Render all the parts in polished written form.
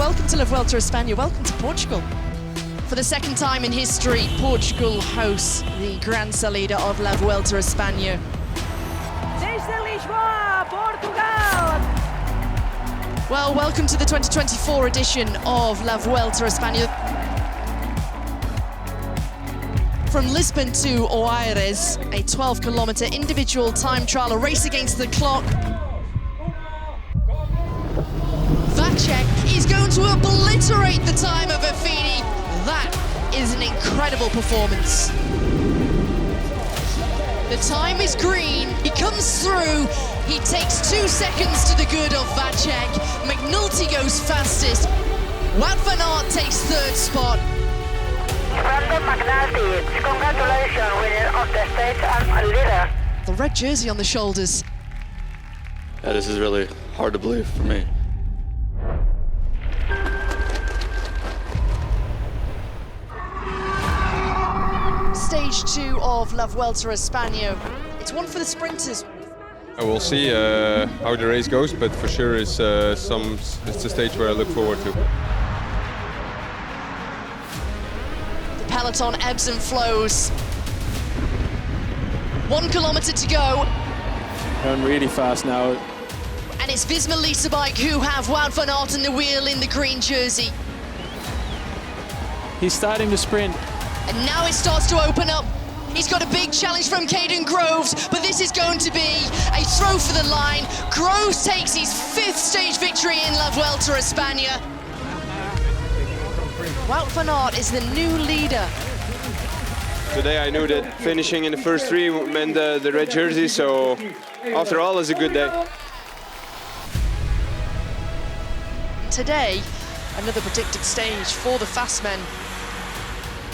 welcome to La Vuelta A.S., welcome to Portugal. For the second time in history, Portugal hosts the Gran Salida of La Vuelta A.S. Desde Lisboa, Portugal! Well, welcome to the 2024 edition of La Vuelta A.S. From Lisbon to Oeiras, a 12-kilometre individual time trial, a race against the clock. Vacek is going to obliterate the time of Affini. That is an incredible performance. The time is green, he comes through, he takes 2 seconds to the good of Vacek. McNulty goes fastest. Wout van Aert takes 3rd spot. Brandon McNulty, congratulations, winner of the stage and leader. The red jersey on the shoulders. Yeah, this is really hard to believe for me. Stage 2 of La Vuelta A.S. It's one for the sprinters. We'll see how the race goes, but for sure it's a stage where I look forward to. The peloton ebbs and flows. 1 kilometre to go. Going really fast now. And it's Visma Lease Bike who have Wout van Aert in the wheel in the green jersey. He's starting to sprint. And now it starts to open up. He's got a big challenge from Caden Groves, but this is going to be a throw for the line. Groves takes his 5th stage victory in La Vuelta A.S. Wout van Aert is the new leader. Today I knew that finishing in the first 3 meant the red jersey, so after all, it's a good day. Today, another predicted stage for the fast men.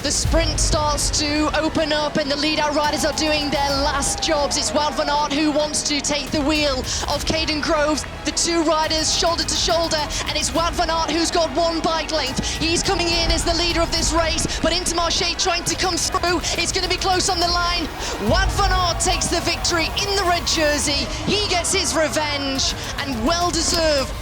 The sprint starts to open up and the lead-out riders are doing their last jobs. It's Wout van Aert who wants to take the wheel of Caden Groves. The 2 riders shoulder to shoulder, and it's Wout van Aert who's got 1 bike length. He's coming in as the leader of this race, but Intermarché trying to come through. It's going to be close on the line. Wout van Aert takes the victory in the red jersey. He gets his revenge, and well-deserved.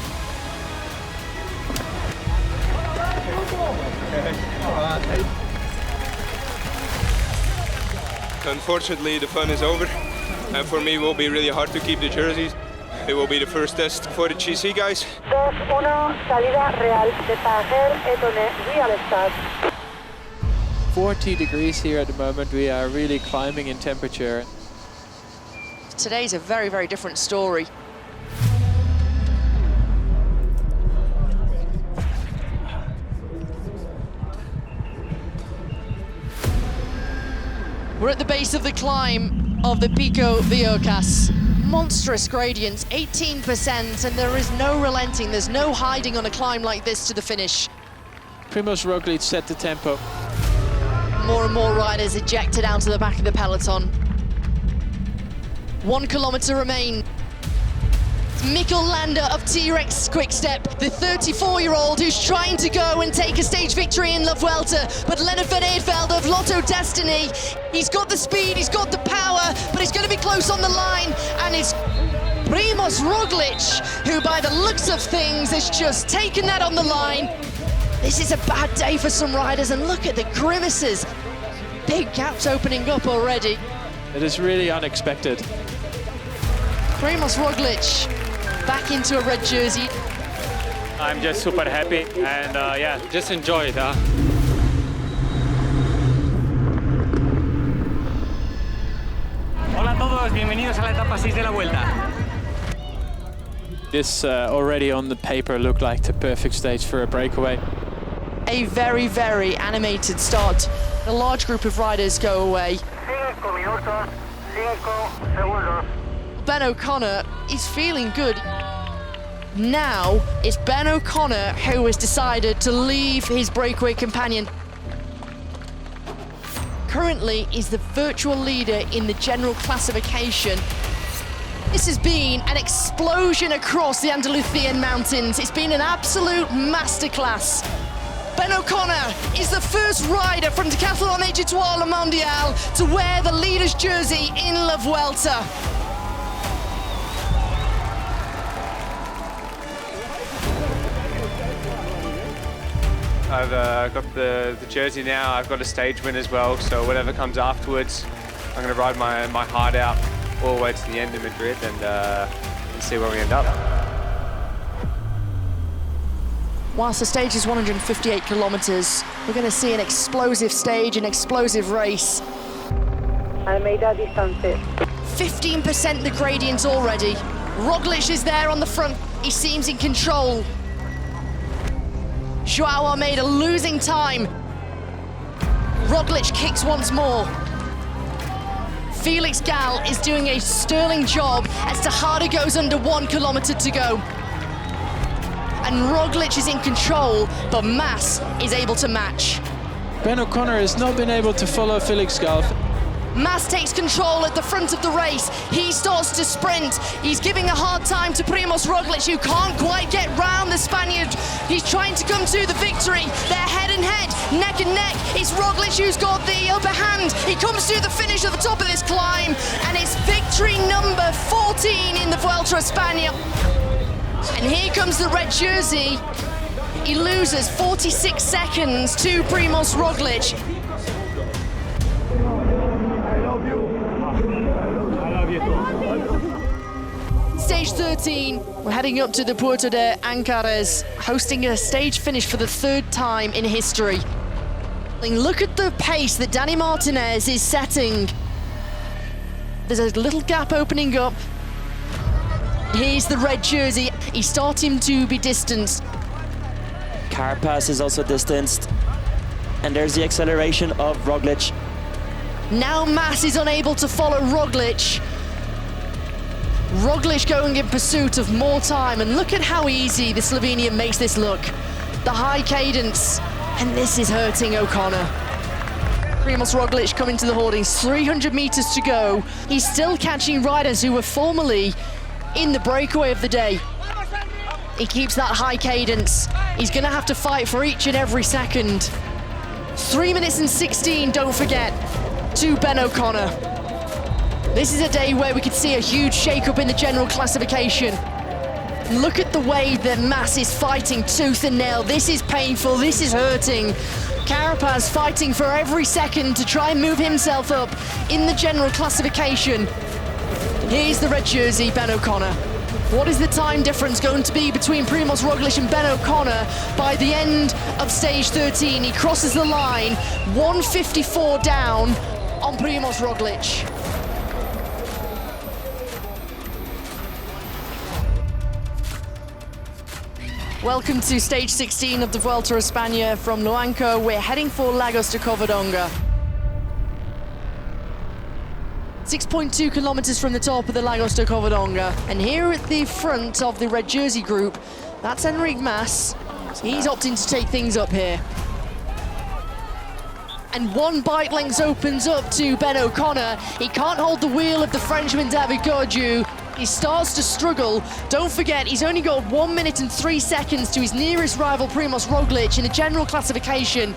Unfortunately, the fun is over, and for me it will be really hard to keep the jerseys. It will be the first test for the GC guys. 2-1, salida real de Tanger et donné real start. 40 degrees here at the moment. We are really climbing in temperature. Today's a very, very different story. We're at the base of the climb of the Pico Viocas. Monstrous gradients, 18%, and there is no relenting, there's no hiding on a climb like this to the finish. Primož Roglič set the tempo. More and more riders ejected out to the back of the peloton. 1 kilometre remain. Mikkel Landa of T-Rex Quickstep, the 34-year-old who's trying to go and take a stage victory in La Vuelta, but Leonard van Eetveld of Lotto Destiny, he's got the speed, he's got the power, but he's going to be close on the line, and it's Primož Roglič, who by the looks of things has just taken that on the line. This is a bad day for some riders, and look at the grimaces. Big gaps opening up already. It is really unexpected. Primož Roglič back into a red jersey. I'm just super happy and yeah, just enjoy it. Hola a todos, bienvenidos a la etapa 6 de la Vuelta. This already on the paper looked like the perfect stage for a breakaway. A very, very animated start. A large group of riders go away. 5 minutos, 5 segundos. Ben O'Connor is feeling good. Now it's Ben O'Connor who has decided to leave his breakaway companion. Currently is the virtual leader in the general classification. This has been an explosion across the Andalusian mountains. It's been an absolute masterclass. Ben O'Connor is the first rider from Decathlon Étoile Mondiale to wear the leader's jersey in La Vuelta. I've got the jersey now. I've got a stage win as well. So whatever comes afterwards, I'm going to ride my heart out all the way to the end of Madrid and see where we end up. Whilst the stage is 158 kilometres, we're going to see an explosive stage, an explosive race. Almeida distance. 15% the gradient already. Roglič is there on the front. He seems in control. Joao Almeida losing time. Roglič kicks once more. Felix Gall is doing a sterling job as Tejada goes under 1 kilometre to go. And Roglič is in control, but Mas is able to match. Ben O'Connor has not been able to follow Felix Gall. Mas takes control at the front of the race. He starts to sprint. He's giving a hard time to Primož Roglič, who can't quite get round the Spaniard. He's trying to come to the victory. They're head and head, neck and neck. It's Roglič who's got the upper hand. He comes to the finish at the top of this climb, and it's victory number 14 in the Vuelta a España. And here comes the red jersey. He loses 46 seconds to Primož Roglič. Stage 13, we're heading up to the Puerto de Ancares, hosting a stage finish for the 3rd time in history. Look at the pace that Dani Martinez is setting. There's a little gap opening up. Here's the red jersey. He's starting to be distanced. Carapaz is also distanced. And there's the acceleration of Roglič. Now Mas is unable to follow Roglič. Roglič going in pursuit of more time, and look at how easy the Slovenian makes this look. The high cadence, and this is hurting O'Connor. Primož Roglič coming to the hoardings, 300 meters to go. He's still catching riders who were formerly in the breakaway of the day. He keeps that high cadence. He's gonna have to fight for each and every second. 3 minutes and 16, don't forget, to Ben O'Connor. This is a day where we could see a huge shake-up in the general classification. Look at the way that Mas is fighting tooth and nail. This is painful, this is hurting. Carapaz fighting for every second to try and move himself up in the general classification. Here's the red jersey, Ben O'Connor. What is the time difference going to be between Primož Roglič and Ben O'Connor by the end of stage 13? He crosses the line, 1:54 down on Primož Roglič. Welcome to stage 16 of the Vuelta a España from Luanco. We're heading for Lagos de Covadonga. 6.2 kilometers from the top of the Lagos de Covadonga. And here at the front of the red jersey group, that's Enric Mas. He's opting to take things up here. And 1 bike length opens up to Ben O'Connor. He can't hold the wheel of the Frenchman David Gaudu. He starts to struggle. Don't forget, he's only got 1 minute and 3 seconds to his nearest rival Primož Roglič in the general classification.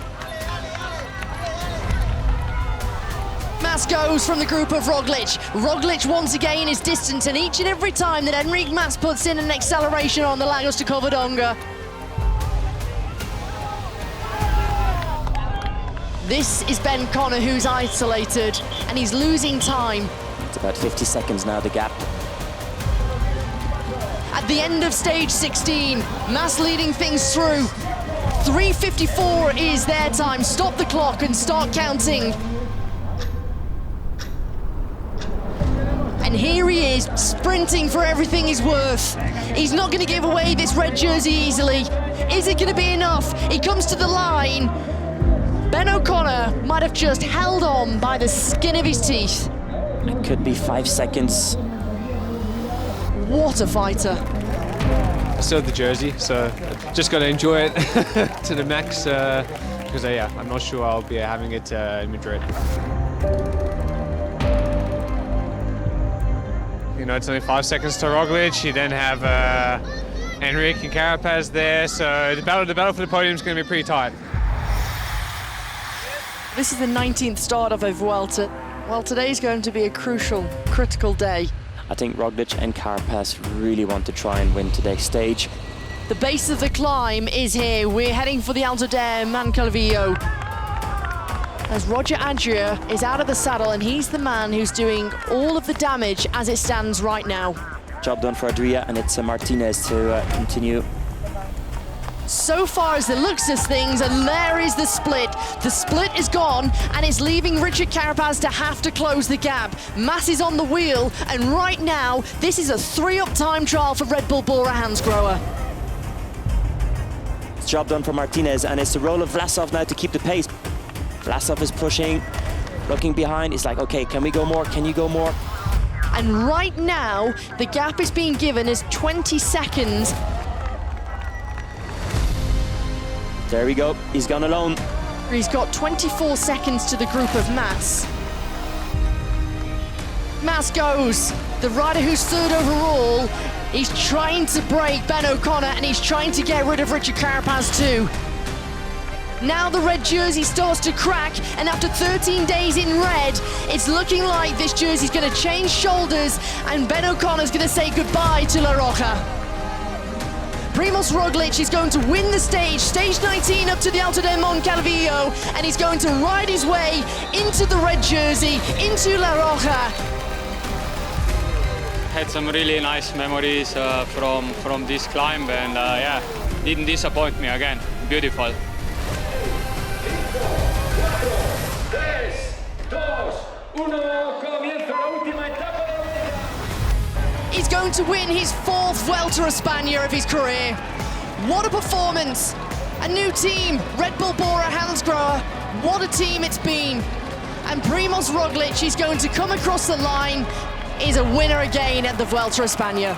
Mas goes from the group of Roglič. Roglič once again is distant, and each and every time that Enric Mas puts in an acceleration on the Lagos de Covadonga, this is Ben O'Connor who's isolated, and he's losing time. It's about 50 seconds now, the gap. At the end of stage 16, Mas leading things through. 3:54 is their time. Stop the clock and start counting. And here he is, sprinting for everything he's worth. He's not going to give away this red jersey easily. Is it going to be enough? He comes to the line. Ben O'Connor might have just held on by the skin of his teeth. It could be 5 seconds. What a fighter. I still have the jersey, so just got to enjoy it to the max, because yeah, I'm not sure I'll be having it in Madrid. You know, it's only 5 seconds to Roglič. You then have Enric and Carapaz there, so the battle for the podium is going to be pretty tight. This is the 19th start of a Vuelta. Well, today's going to be a crucial, critical day. I think Roglič and Carapaz really want to try and win today's stage. The base of the climb is here. We're heading for the Alto del Moncalvillo. As Roger Adria is out of the saddle, and he's the man who's doing all of the damage as it stands right now. Job done for Adria, and it's Martinez to continue. So far as the looks of things, and there is the split. The split is gone, and it's leaving Richard Carapaz to have to close the gap. Mas is on the wheel, and right now, this is a 3-up time trial for Red Bull Bora Hansgrohe. It's job done for Martinez, and it's the role of Vlasov now to keep the pace. Vlasov is pushing, looking behind. He's like, okay, can we go more? Can you go more? And right now, the gap is being given as 20 seconds. There we go, he's gone alone. He's got 24 seconds to the group of Mas. Mas goes, the rider who's third overall. He's trying to break Ben O'Connor, and he's trying to get rid of Richard Carapaz too. Now the red jersey starts to crack, and after 13 days in red, it's looking like this jersey's going to change shoulders, and Ben O'Connor's going to say goodbye to La Roja. Primoz Roglič is going to win the stage 19 up to the Alto del Moncalvillo, and he's going to ride his way into the red jersey, into La Roja. Had some really nice memories from this climb, and yeah, didn't disappoint me again. Beautiful. He's going to win his 4th Vuelta a España of his career. What a performance! A new team, Red Bull Bora Hansgrohe. What a team it's been. And Primoz Roglič is going to come across the line, is a winner again at the Vuelta a España.